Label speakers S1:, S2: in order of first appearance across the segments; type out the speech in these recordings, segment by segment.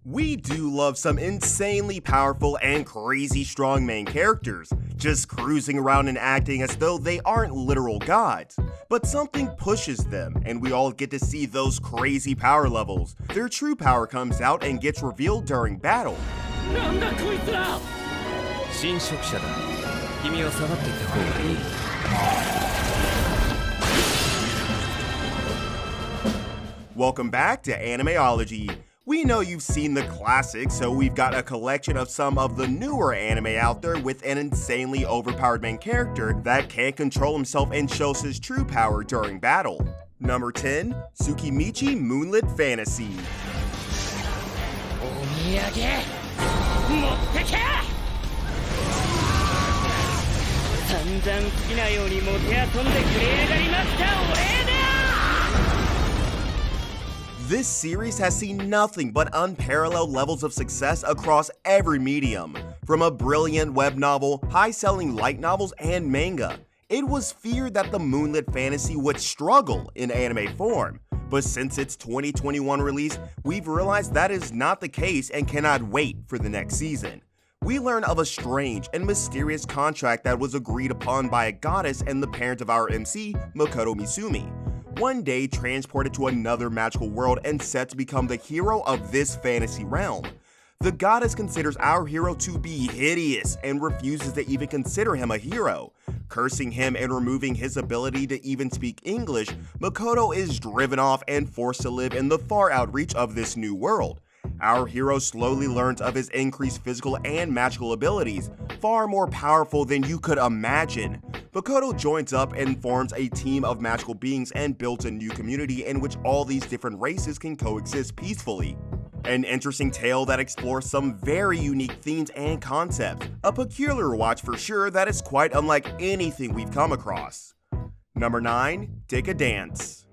S1: We do love some insanely powerful and crazy strong main characters, just cruising around and acting as though they aren't literal gods. But something pushes them, and we all get to see those crazy power levels. Their true power comes out and gets revealed during battle. Welcome back to Animeology. We know you've seen the classics, so we've got a collection of some of the newer anime out there with an insanely overpowered main character that can't control himself and shows his true power during battle. Number 10, Tsukimichi Moonlit Fantasy. This series has seen nothing but unparalleled levels of success across every medium, from a brilliant web novel, high-selling light novels, and manga. It was feared that the Moonlit Fantasy would struggle in anime form, but since its 2021 release, we've realized that is not the case and cannot wait for the next season. We learn of a strange and mysterious contract that was agreed upon by a goddess and the parent of our MC, Makoto Misumi. One day transported to another magical world and set to become the hero of this fantasy realm. The goddess considers our hero to be hideous and refuses to even consider him a hero. Cursing him and removing his ability to even speak English, Makoto is driven off and forced to live in the far outreach of this new world. Our hero slowly learns of his increased physical and magical abilities, far more powerful than you could imagine. Makoto joins up and forms a team of magical beings and builds a new community in which all these different races can coexist peacefully. An interesting tale that explores some very unique themes and concepts, a peculiar watch for sure that is quite unlike anything we've come across. Number 9, Take a Dance.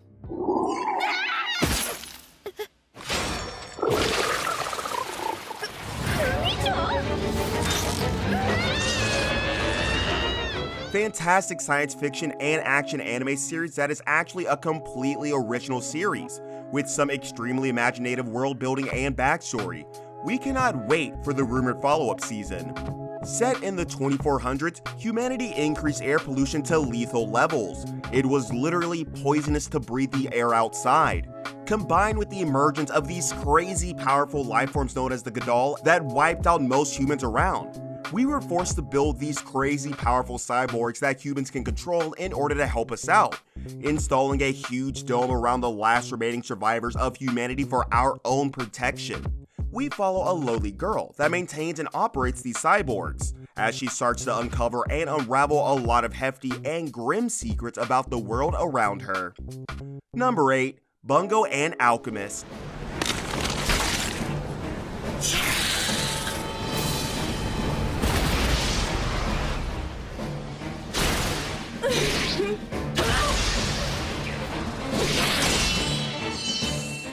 S1: Fantastic science fiction and action anime series that is actually a completely original series, with some extremely imaginative world building and backstory. We cannot wait for the rumored follow-up season. Set in the 2400s, humanity increased air pollution to lethal levels. It was literally poisonous to breathe the air outside. Combined with the emergence of these crazy powerful lifeforms known as the Gadol that wiped out most humans around. We were forced to build these crazy powerful cyborgs that humans can control in order to help us out, installing a huge dome around the last remaining survivors of humanity for our own protection. We follow a lowly girl that maintains and operates these cyborgs, as she starts to uncover and unravel a lot of hefty and grim secrets about the world around her. Number 8, Bungo and Alchemist.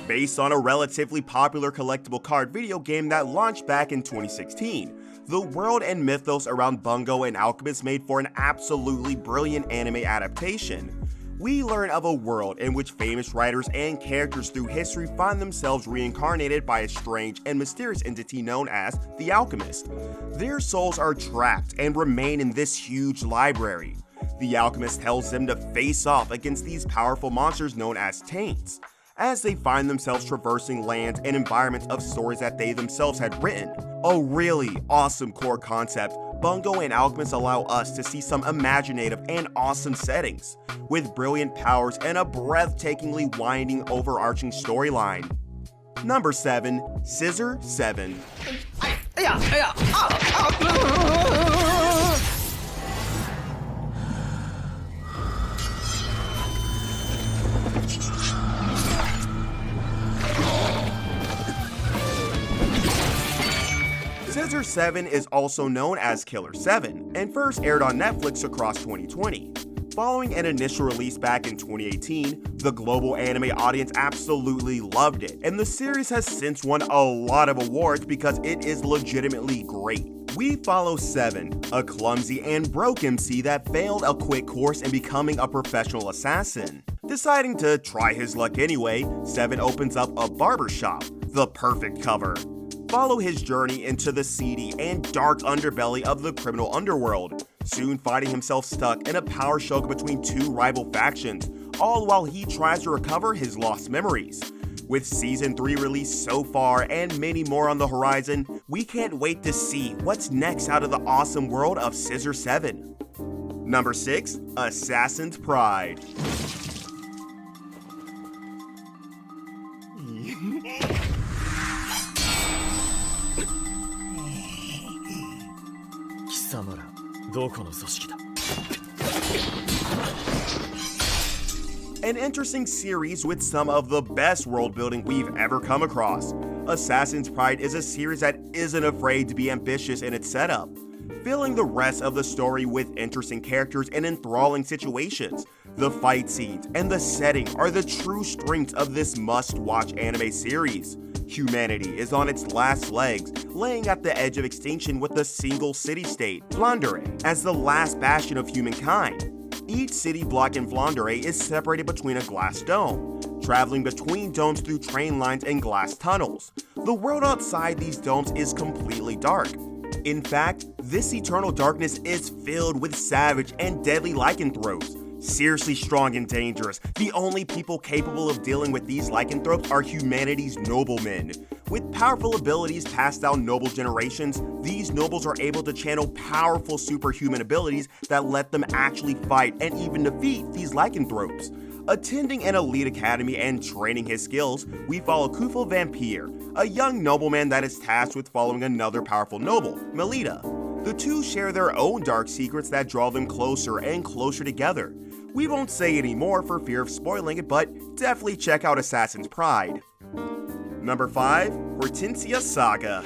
S1: Based on a relatively popular collectible card video game that launched back in 2016, the world and mythos around Bungo and Alchemist made for an absolutely brilliant anime adaptation. We learn of a world in which famous writers and characters through history find themselves reincarnated by a strange and mysterious entity known as the Alchemist. Their souls are trapped and remain in this huge library. The Alchemist tells them to face off against these powerful monsters known as taints, as they find themselves traversing lands and environments of stories that they themselves had written. A really awesome core concept, Bungo and Alchemist allow us to see some imaginative and awesome settings, with brilliant powers and a breathtakingly winding overarching storyline. Number 7, Scissor 7. Scissor 7 is also known as Killer 7, and first aired on Netflix across 2020. Following an initial release back in 2018, the global anime audience absolutely loved it, and the series has since won a lot of awards because it is legitimately great. We follow Seven, a clumsy and broke MC that failed a quick course in becoming a professional assassin. Deciding to try his luck anyway, Seven opens up a barbershop, the perfect cover. follow his journey into the seedy and dark underbelly of the criminal underworld, soon finding himself stuck in a power struggle between two rival factions, all while he tries to recover his lost memories. With Season 3 released so far and many more on the horizon, we can't wait to see what's next out of the awesome world of Scissor 7. Number 6. Assassin's Pride. An interesting series with some of the best world building we've ever come across. Assassin's Pride is a series that isn't afraid to be ambitious in its setup, filling the rest of the story with interesting characters and enthralling situations. The fight scenes and the setting are the true strengths of this must-watch anime series. Humanity is on its last legs, laying at the edge of extinction with a single city-state, Flandre, as the last bastion of humankind. Each city block in Flandre is separated between a glass dome, traveling between domes through train lines and glass tunnels. The world outside these domes is completely dark. In fact, this eternal darkness is filled with savage and deadly lycanthropes. Seriously strong and dangerous, the only people capable of dealing with these lycanthropes are humanity's noblemen. With powerful abilities passed down noble generations, these nobles are able to channel powerful superhuman abilities that let them actually fight and even defeat these lycanthropes. Attending an elite academy and training his skills, we follow Kufo Vampire, a young nobleman that is tasked with following another powerful noble, Melita. The two share their own dark secrets that draw them closer and closer together. We won't say any more for fear of spoiling it, but definitely check out Assassin's Pride. Number 5. Hortensia Saga.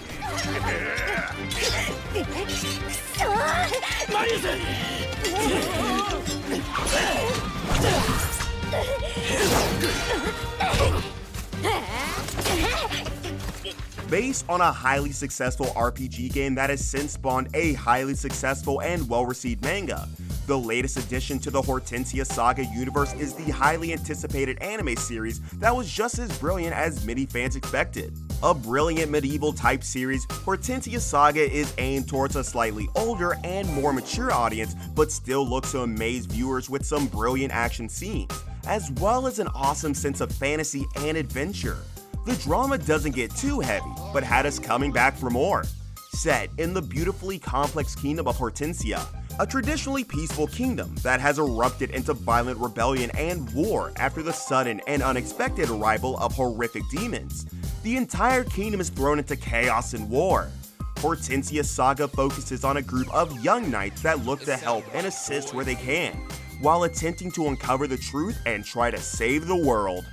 S1: Based on a highly successful RPG game that has since spawned a highly successful and well-received manga, the latest addition to the Hortensia Saga universe is the highly anticipated anime series that was just as brilliant as many fans expected. A brilliant medieval-type series, Hortensia Saga is aimed towards a slightly older and more mature audience, but still looks to amaze viewers with some brilliant action scenes, as well as an awesome sense of fantasy and adventure. The drama doesn't get too heavy, but had us coming back for more. Set in the beautifully complex kingdom of Hortensia, a traditionally peaceful kingdom that has erupted into violent rebellion and war after the sudden and unexpected arrival of horrific demons. The entire kingdom is thrown into chaos and war. Hortensia Saga focuses on a group of young knights that look to help and assist where they can, while attempting to uncover the truth and try to save the world.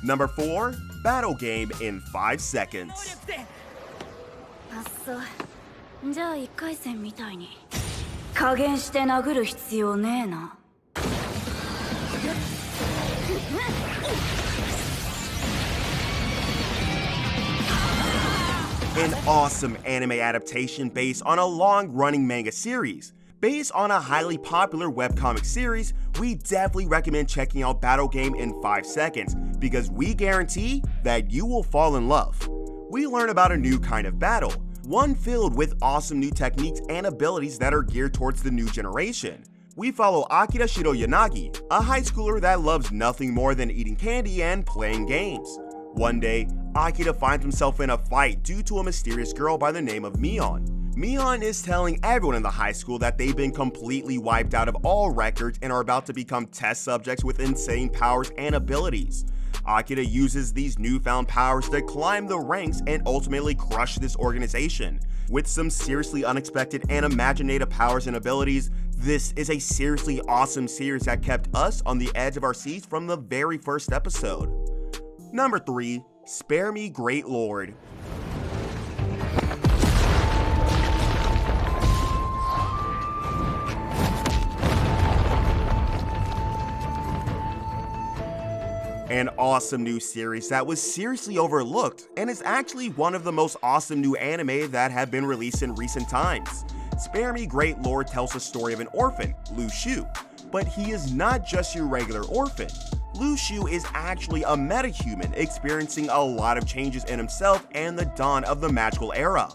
S1: Number 4. Battle Game in 5 Seconds.
S2: あっそうじゃあ1回戦みたいに加減して殴る必要ねえな
S1: An awesome anime adaptation based on a long-running manga series. Based on a highly popular webcomic series, we definitely recommend checking out Battle Game in 5 Seconds because we guarantee that you will fall in love. We learn about a new kind of battle, one filled with awesome new techniques and abilities that are geared towards the new generation. We follow Akira Shiroyanagi, a high schooler that loves nothing more than eating candy and playing games. One day, Akira finds himself in a fight due to a mysterious girl by the name of Mion. Mion is telling everyone in the high school that they've been completely wiped out of all records and are about to become test subjects with insane powers and abilities. Akira uses these newfound powers to climb the ranks and ultimately crush this organization. With some seriously unexpected and imaginative powers and abilities, this is a seriously awesome series that kept us on the edge of our seats from the very first episode. Number 3. Spare Me Great Lord. An awesome new series that was seriously overlooked and is actually one of the most awesome new anime that have been released in recent times. Spare Me Great Lord tells the story of an orphan, Lu Shu, but he is not just your regular orphan. Lushu is actually a metahuman experiencing a lot of changes in himself and the dawn of the magical era.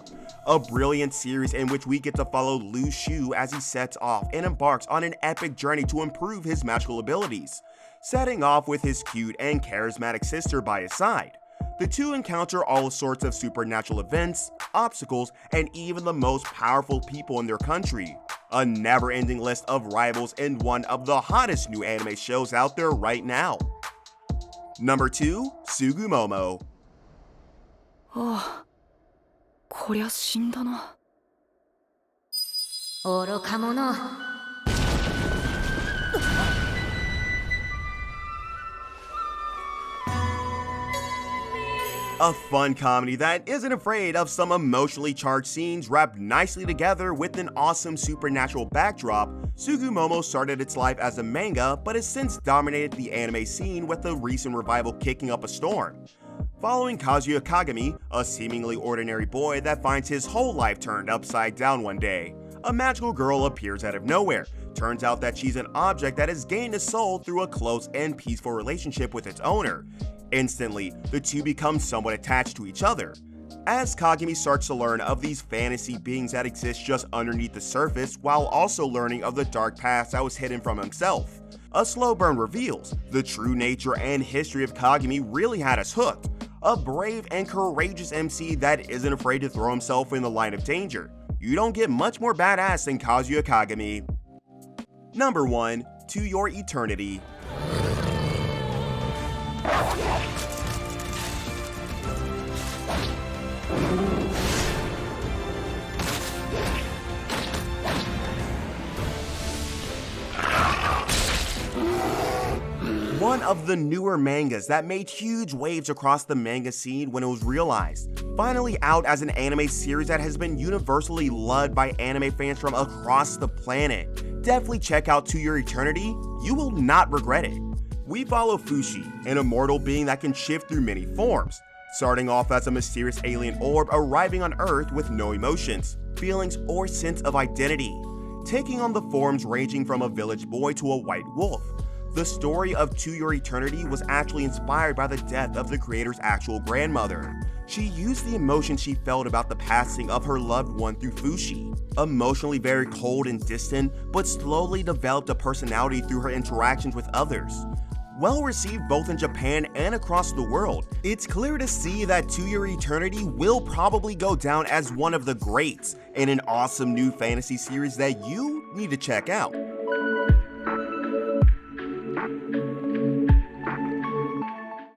S1: A brilliant series in which we get to follow Lushu as he sets off and embarks on an epic journey to improve his magical abilities, setting off with his cute and charismatic sister by his side. The two encounter all sorts of supernatural events, obstacles, and even the most powerful people in their country. A never-ending list of rivals and one of the hottest new anime shows out there right now. Number 2, Tsugumomo.
S2: ああ、こりゃ死んだな。愚か者。
S1: A fun comedy that isn't afraid of some emotionally charged scenes wrapped nicely together with an awesome supernatural backdrop, Tsugumomo started its life as a manga but has since dominated the anime scene with the recent revival kicking up a storm. Following Kazuya Kagami, a seemingly ordinary boy that finds his whole life turned upside down one day, a magical girl appears out of nowhere. Turns out that she's an object that has gained a soul through a close and peaceful relationship with its owner. Instantly, the two become somewhat attached to each other. As Kagami starts to learn of these fantasy beings that exist just underneath the surface while also learning of the dark past that was hidden from himself, a slow burn reveals the true nature and history of Kagami really had us hooked. A brave and courageous MC that isn't afraid to throw himself in the line of danger. You don't get much more badass than Kazuya Kagami. Number 1, To Your Eternity. One of the newer mangas that made huge waves across the manga scene when it was realized. Finally out as an anime series that has been universally loved by anime fans from across the planet. Definitely check out To Your Eternity, you will not regret it. We follow Fushi, an immortal being that can shift through many forms, starting off as a mysterious alien orb arriving on Earth with no emotions, feelings, or sense of identity, taking on the forms ranging from a village boy to a white wolf. The story of To Your Eternity was actually inspired by the death of the creator's actual grandmother. She used the emotion she felt about the passing of her loved one through Fushi, emotionally very cold and distant, but slowly developed a personality through her interactions with others. Well received both in Japan and across the world, it's clear to see that To Your Eternity will probably go down as one of the greats and an awesome new fantasy series that you need to check out.